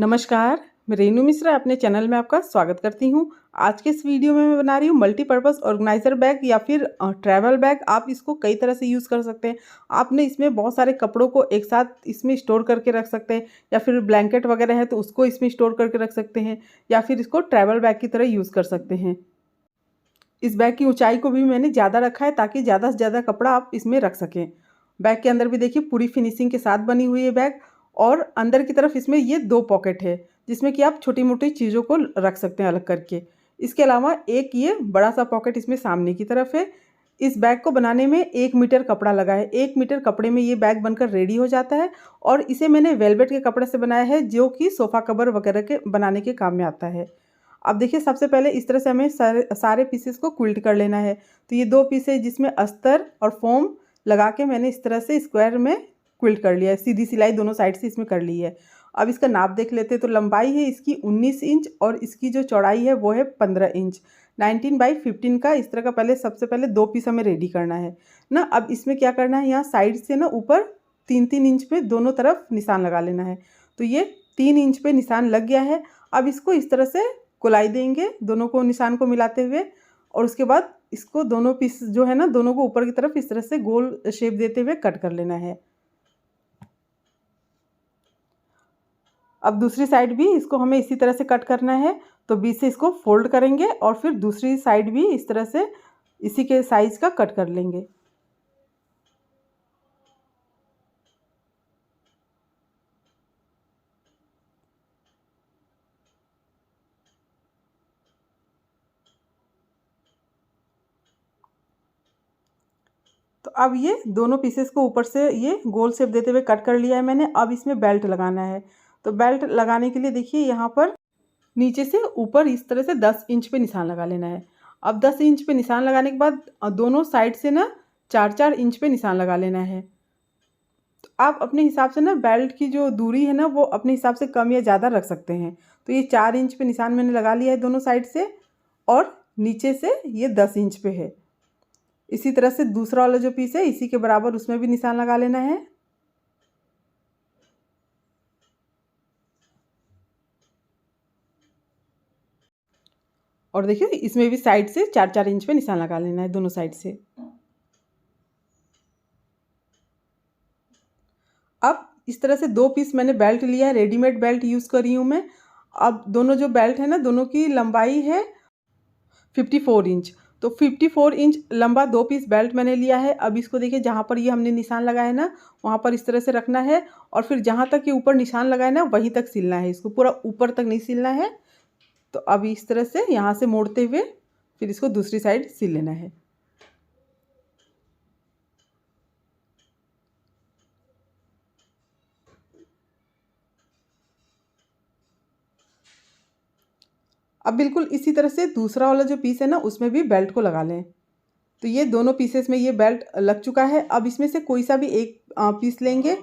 नमस्कार, मैं रेनू मिश्रा अपने चैनल में आपका स्वागत करती हूँ। आज के इस वीडियो में मैं बना रही हूँ मल्टीपर्पज़ ऑर्गेनाइज़र बैग या फिर ट्रैवल बैग। आप इसको कई तरह से यूज़ कर सकते हैं। आपने इसमें बहुत सारे कपड़ों को एक साथ इसमें स्टोर करके रख सकते हैं, या फिर ब्लैंकेट वगैरह है तो उसको इसमें स्टोर करके रख सकते हैं, या फिर इसको ट्रैवल बैग की तरह यूज़ कर सकते हैं। इस बैग की ऊंचाई को भी मैंने ज़्यादा रखा है ताकि ज़्यादा से ज़्यादा कपड़ा आप इसमें रख सकें। बैग के अंदर भी देखिए पूरी फिनिशिंग के साथ बनी हुई है बैग, और अंदर की तरफ इसमें ये 2 पॉकेट है जिसमें कि आप छोटी-मोटी चीज़ों को रख सकते हैं अलग करके। इसके अलावा एक ये बड़ा-सा पॉकेट इसमें सामने की तरफ है। इस बैग को बनाने में 1 मीटर कपड़ा लगा है। 1 मीटर कपड़े में ये बैग बनकर रेडी हो जाता है, और इसे मैंने वेलवेट के कपड़े से बनाया है जो कि सोफ़ा कवर वगैरह के बनाने के काम में आता है। अब देखिए सबसे पहले इस तरह से हमें सारे पीसेस को क्विल्ट कर लेना है। तो ये 2 पीस है जिसमें अस्तर और फ़ोम लगा के मैंने इस तरह से स्क्वायर में क्विल्ट कर लिया है। सीधी सिलाई दोनों साइड से इसमें कर ली है। अब इसका नाप देख लेते हैं। तो लंबाई है इसकी 19 इंच और इसकी जो चौड़ाई है वो है 15 इंच। 19/15 का इस तरह का पहले सबसे पहले 2 पीस हमें रेडी करना है ना। अब इसमें क्या करना है, यहाँ साइड से ना ऊपर 3-3 इंच पे दोनों तरफ निशान लगा लेना है। तो ये 3 इंच पे निशान लग गया है। अब इसको इस तरह से गोलाई देंगे दोनों को निशान को मिलाते हुए, और उसके बाद इसको दोनों पीस जो है ना दोनों को ऊपर की तरफ इस तरह से गोल शेप देते हुए कट कर लेना है। अब दूसरी साइड भी इसको हमें इसी तरह से कट करना है। तो बीच से इसको फोल्ड करेंगे और फिर दूसरी साइड भी इस तरह से इसी के साइज का कट कर लेंगे। तो अब ये दोनों पीसेस को ऊपर से ये गोल शेप देते हुए कट कर लिया है मैंने। अब इसमें बेल्ट लगाना है। तो बेल्ट लगाने के लिए देखिए यहाँ पर नीचे से ऊपर इस तरह से 10 इंच पे निशान लगा लेना है। अब 10 इंच पे निशान लगाने के बाद दोनों साइड से ना 4-4 इंच पे निशान लगा लेना है। तो आप अपने हिसाब से ना बेल्ट की जो दूरी है ना वो अपने हिसाब से कम या ज़्यादा रख सकते हैं। तो ये 4 इंच पे निशान मैंने लगा लिया है दोनों साइड से, और नीचे से ये 10 इंच पे है। इसी तरह से दूसरा वाला जो पीस है इसी के बराबर उसमें भी निशान लगा लेना है। और देखिए इसमें भी साइड से 4-4 इंच पे निशान लगा लेना है दोनों साइड से। अब इस तरह से 2 पीस मैंने बेल्ट लिया है, रेडीमेड बेल्ट यूज़ कर रही हूँ मैं। अब दोनों जो बेल्ट है ना दोनों की लंबाई है 54 इंच। तो 54 इंच लंबा 2 पीस बेल्ट मैंने लिया है। अब इसको देखिए जहाँ पर ये हमने निशान लगाया है ना वहाँ पर इस तरह से रखना है, और फिर जहाँ तक ये ऊपर निशान लगा है ना वहीं तक सिलना है। इसको पूरा ऊपर तक नहीं सिलना है। तो अब इस तरह से यहाँ से मोड़ते हुए फिर इसको दूसरी साइड सिल लेना है। अब बिल्कुल इसी तरह से दूसरा वाला जो पीस है ना उसमें भी बेल्ट को लगा लें। तो ये दोनों पीसेस में ये बेल्ट लग चुका है। अब इसमें से कोई सा भी एक पीस लेंगे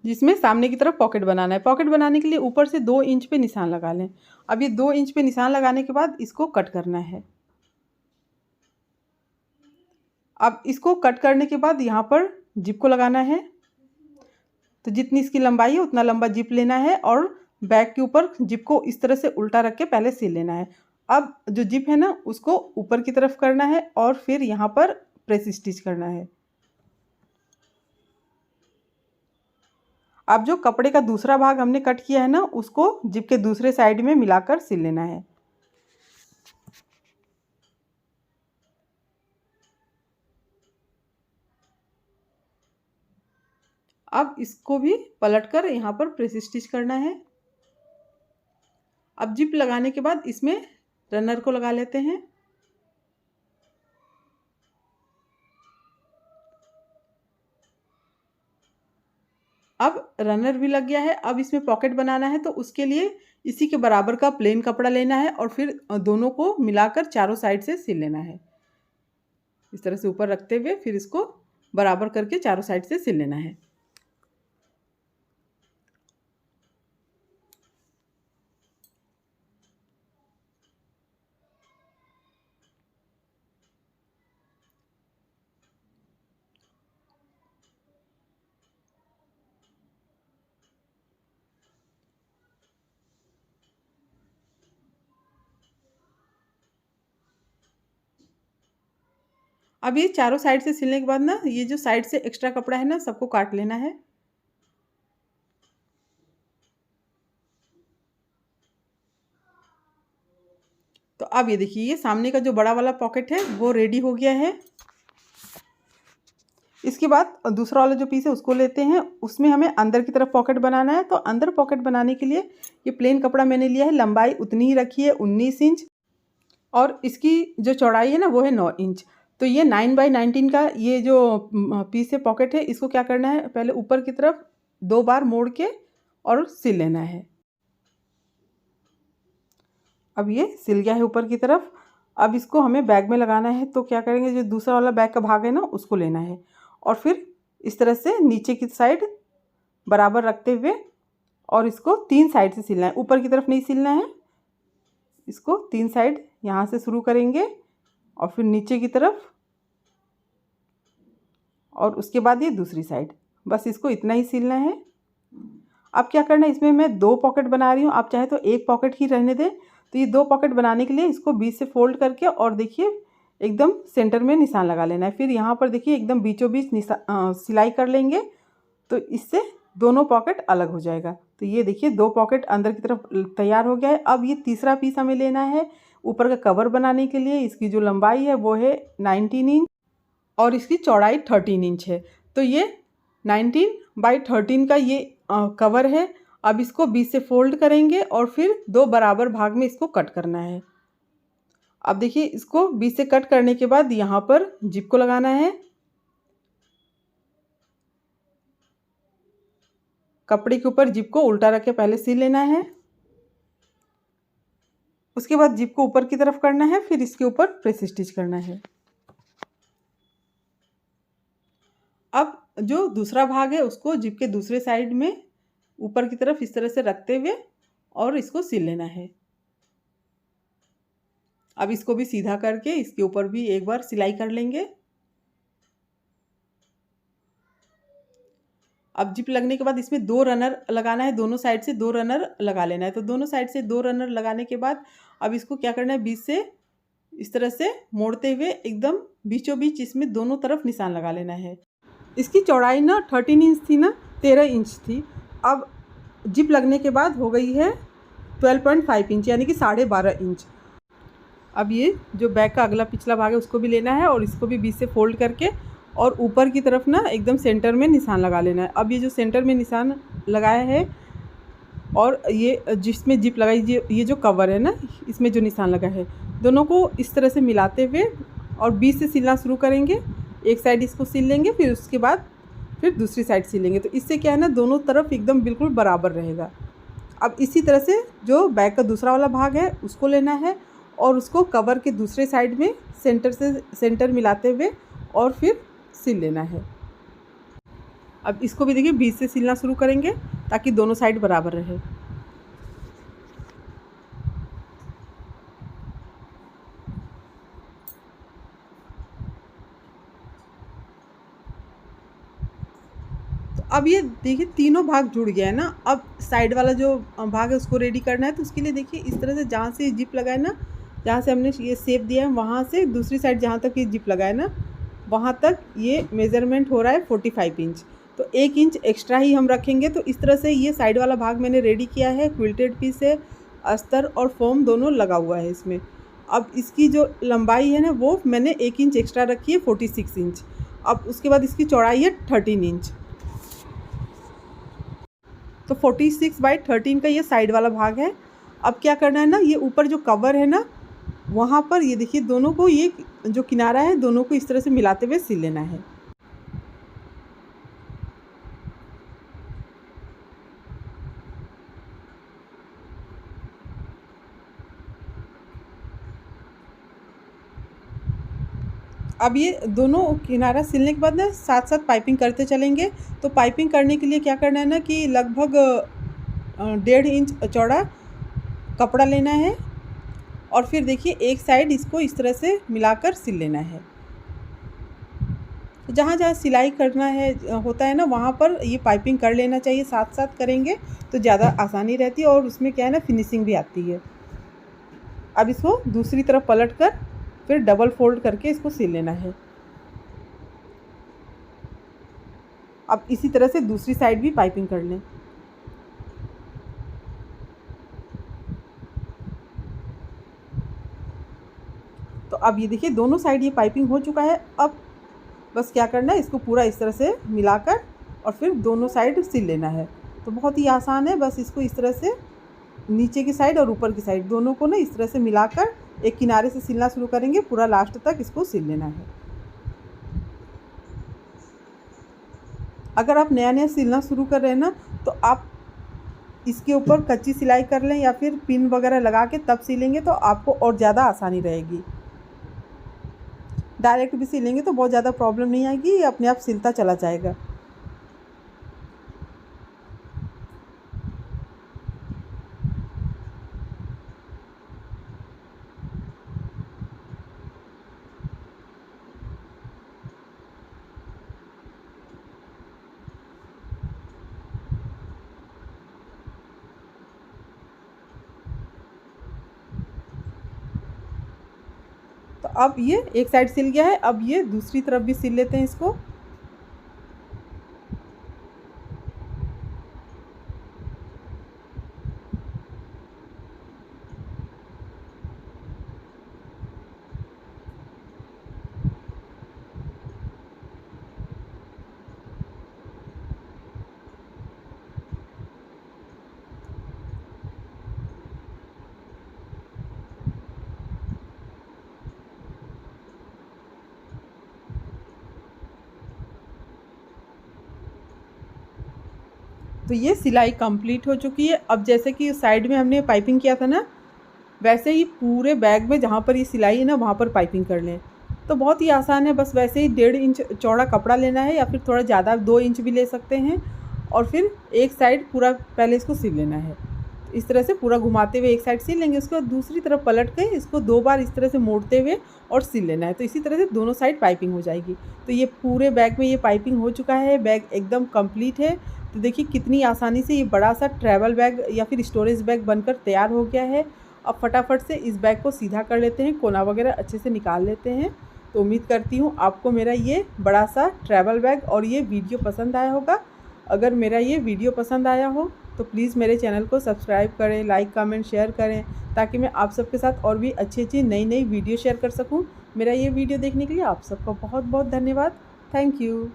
जिसमें सामने की तरफ पॉकेट बनाना है। पॉकेट बनाने के लिए ऊपर से 2 इंच पे निशान लगा लें। अब ये 2 इंच पे निशान लगाने के बाद इसको कट करना है। अब इसको कट करने के बाद यहाँ पर जिप को लगाना है। तो जितनी इसकी लंबाई है उतना लंबा जिप लेना है, और बैक के ऊपर जिप को इस तरह से उल्टा रख के पहले सिल लेना है। अब जो जिप है ना उसको ऊपर की तरफ करना है और फिर यहाँ पर प्रेस स्टिच करना है। अब जो कपड़े का दूसरा भाग हमने कट किया है ना उसको जिप के दूसरे साइड में मिलाकर सिल लेना है। अब इसको भी पलटकर यहाँ पर प्रेस स्टिच करना है। अब जिप लगाने के बाद इसमें रनर को लगा लेते हैं। अब रनर भी लग गया है। अब इसमें पॉकेट बनाना है, तो उसके लिए इसी के बराबर का प्लेन कपड़ा लेना है और फिर दोनों को मिलाकर चारों साइड से सिल लेना है। इस तरह से ऊपर रखते हुए फिर इसको बराबर करके चारों साइड से सिल लेना है। अब ये चारों साइड से सिलने के बाद ना ये जो साइड से एक्स्ट्रा कपड़ा है ना सबको काट लेना है। तो अब ये देखिए ये सामने का जो बड़ा वाला पॉकेट है वो रेडी हो गया है। इसके बाद दूसरा वाला जो पीस है उसको लेते हैं, उसमें हमें अंदर की तरफ पॉकेट बनाना है। तो अंदर पॉकेट बनाने के लिए ये प्लेन कपड़ा मैंने लिया है, लंबाई उतनी ही रखी है 19 इंच और इसकी जो चौड़ाई है ना वो है 9 इंच। तो ये 9x19 का ये जो पीस है पॉकेट है, इसको क्या करना है पहले ऊपर की तरफ 2 बार मोड़ के और सिल लेना है। अब ये सिल गया है ऊपर की तरफ। अब इसको हमें बैग में लगाना है। तो क्या करेंगे, जो दूसरा वाला बैग का भाग है ना उसको लेना है और फिर इस तरह से नीचे की साइड बराबर रखते हुए और इसको 3 साइड से सिलना है, ऊपर की तरफ नहीं सिलना है। इसको 3 साइड यहाँ से शुरू करेंगे और फिर नीचे की तरफ और उसके बाद ये दूसरी साइड, बस इसको इतना ही सिलना है। अब क्या करना है, इसमें मैं 2 पॉकेट बना रही हूँ, आप चाहे तो 1 पॉकेट ही रहने दें। तो ये 2 पॉकेट बनाने के लिए इसको बीच से फोल्ड करके और देखिए एकदम सेंटर में निशान लगा लेना है। फिर यहाँ पर देखिए एकदम बीचों बीच सिलाई कर लेंगे, तो इससे दोनों पॉकेट अलग हो जाएगा। तो ये देखिए 2 पॉकेट अंदर की तरफ तैयार हो गया है। अब ये तीसरा पीस हमें लेना है ऊपर का कवर बनाने के लिए। इसकी जो लंबाई है वो है 19 इंच और इसकी चौड़ाई 13 इंच है। तो ये 19x13 का ये कवर है। अब इसको बीच से फोल्ड करेंगे और फिर 2 बराबर भाग में इसको कट करना है। अब देखिए इसको बीच से कट करने के बाद यहाँ पर जिप को लगाना है। कपड़े के ऊपर जिप को उल्टा रख के पहले सिल लेना है, उसके बाद जिप को ऊपर की तरफ करना है, फिर इसके ऊपर प्रेस स्टिच करना है। अब जो दूसरा भाग है उसको जिप के दूसरे साइड में ऊपर की तरफ इस तरह से रखते हुए और इसको सिल लेना है। अब इसको भी सीधा करके इसके ऊपर भी एक बार सिलाई कर लेंगे। अब जिप लगने के बाद इसमें 2 रनर लगाना है, दोनों साइड से 2 रनर लगा लेना है। तो दोनों साइड से 2 रनर लगाने के बाद अब इसको क्या करना है, बीच से इस तरह से मोड़ते हुए एकदम बीचों बीच इसमें दोनों तरफ निशान लगा लेना है। इसकी चौड़ाई ना 13 इंच थी ना 13 इंच थी। अब जिप लगने के बाद हो गई है 12.5 इंच यानी कि 12.5 इंच। अब ये जो बैक का अगला पिछला भाग है उसको भी लेना है और इसको भी बीच से फोल्ड करके और ऊपर की तरफ ना एकदम सेंटर में निशान लगा लेना है। अब ये जो सेंटर में निशान लगाया है और ये जिसमें जिप लगाई ये जो कवर है ना इसमें जो निशान लगा है, दोनों को इस तरह से मिलाते हुए और बीच से सिलना शुरू करेंगे। एक साइड इसको सिल लेंगे, फिर उसके बाद फिर दूसरी साइड सिलेंगे। तो इससे क्या है ना दोनों तरफ एकदम बिल्कुल बराबर रहेगा। अब इसी तरह से जो बैक का दूसरा वाला भाग है उसको लेना है और उसको कवर के दूसरे साइड में सेंटर से सेंटर मिलाते हुए और फिर सिल लेना है। अब इसको भी देखिए बीच से सिलना शुरू करेंगे ताकि दोनों साइड बराबर रहे। अब ये देखिए तीनों भाग जुड़ गया है ना। अब साइड वाला जो भाग है उसको रेडी करना है। तो उसके लिए देखिए इस तरह से जहाँ से जिप लगाए ना, जहाँ से हमने ये शेप दिया है वहाँ से दूसरी साइड जहाँ तक ये जिप लगाए ना वहाँ तक ये मेज़रमेंट हो रहा है 45 इंच। तो 1 इंच एक्स्ट्रा ही हम रखेंगे। तो इस तरह से ये साइड वाला भाग मैंने रेडी किया है। क्विल्टेड पीस है, अस्तर और फोम दोनों लगा हुआ है इसमें। अब इसकी जो लंबाई है ना वो मैंने 1 इंच एक्स्ट्रा रखी है 46 इंच। अब उसके बाद इसकी चौड़ाई है 13 इंच। तो 46/13 का ये साइड वाला भाग है। अब क्या करना है ना, ये ऊपर जो कवर है ना वहाँ पर ये देखिए दोनों को ये जो किनारा है दोनों को इस तरह से मिलाते हुए सिल लेना है। अब ये दोनों किनारा सिलने के बाद ना साथ साथ पाइपिंग करते चलेंगे। तो पाइपिंग करने के लिए क्या करना है ना कि लगभग 1.5 इंच चौड़ा कपड़ा लेना है और फिर देखिए एक साइड इसको इस तरह से मिलाकर सिल लेना है। तो जहाँ जहाँ सिलाई करना है होता है ना वहाँ पर ये पाइपिंग कर लेना चाहिए। साथ साथ करेंगे तो ज़्यादा आसानी रहती है और उसमें क्या है ना फिनिशिंग भी आती है। अब इसको दूसरी तरफ पलट कर फिर डबल फोल्ड करके इसको सिल लेना है। अब इसी तरह से दूसरी साइड भी पाइपिंग कर लें। तो अब ये देखिए दोनों साइड ये पाइपिंग हो चुका है। अब बस क्या करना है, इसको पूरा इस तरह से मिलाकर और फिर दोनों साइड सिल लेना है। तो बहुत ही आसान है, बस इसको इस तरह से नीचे की साइड और ऊपर की साइड दोनों को ना इस तरह से मिलाकर एक किनारे से सिलना शुरू करेंगे, पूरा लास्ट तक इसको सिल लेना है। अगर आप नया नया सिलना शुरू कर रहे हैं ना, तो आप इसके ऊपर कच्ची सिलाई कर लें या फिर पिन वगैरह लगा के तब सिलेंगे तो आपको और ज़्यादा आसानी रहेगी। डायरेक्ट भी सिलेंगे तो बहुत ज़्यादा प्रॉब्लम नहीं आएगी, ये अपने आप सिलता चला जाएगा। तो अब ये एक साइड सिल गया है, अब ये दूसरी तरफ भी सिल लेते हैं इसको। तो ये सिलाई कंप्लीट हो चुकी है। अब जैसे कि साइड में हमने पाइपिंग किया था ना, वैसे ही पूरे बैग में जहाँ पर ये सिलाई है ना वहाँ पर पाइपिंग कर लें। तो बहुत ही आसान है, बस वैसे ही 1.5 इंच चौड़ा कपड़ा लेना है या फिर थोड़ा ज़्यादा 2 इंच भी ले सकते हैं और फिर एक साइड पूरा पहले इसको सिल लेना है। इस तरह से पूरा घुमाते हुए एक साइड सिल लेंगे, उसके बाद दूसरी तरफ पलट के इसको 2 बार इस तरह से मोड़ते हुए और सिल लेना है। तो इसी तरह से दोनों साइड पाइपिंग हो जाएगी। तो ये पूरे बैग में ये पाइपिंग हो चुका है, बैग एकदम कंप्लीट है। तो देखिए कितनी आसानी से ये बड़ा सा ट्रैवल बैग या फिर स्टोरेज बैग बनकर तैयार हो गया है। अब फटाफट से इस बैग को सीधा कर लेते हैं, कोना वगैरह अच्छे से निकाल लेते हैं। तो उम्मीद करती हूँ आपको मेरा ये बड़ा सा ट्रैवल बैग और ये वीडियो पसंद आया होगा। अगर मेरा ये वीडियो पसंद आया हो तो प्लीज़ मेरे चैनल को सब्सक्राइब करें, लाइक कमेंट शेयर करें, ताकि मैं आप सबके साथ और भी अच्छी अच्छी नई नई वीडियो शेयर कर सकूं। मेरा ये वीडियो देखने के लिए आप सबका बहुत बहुत धन्यवाद। Thank you.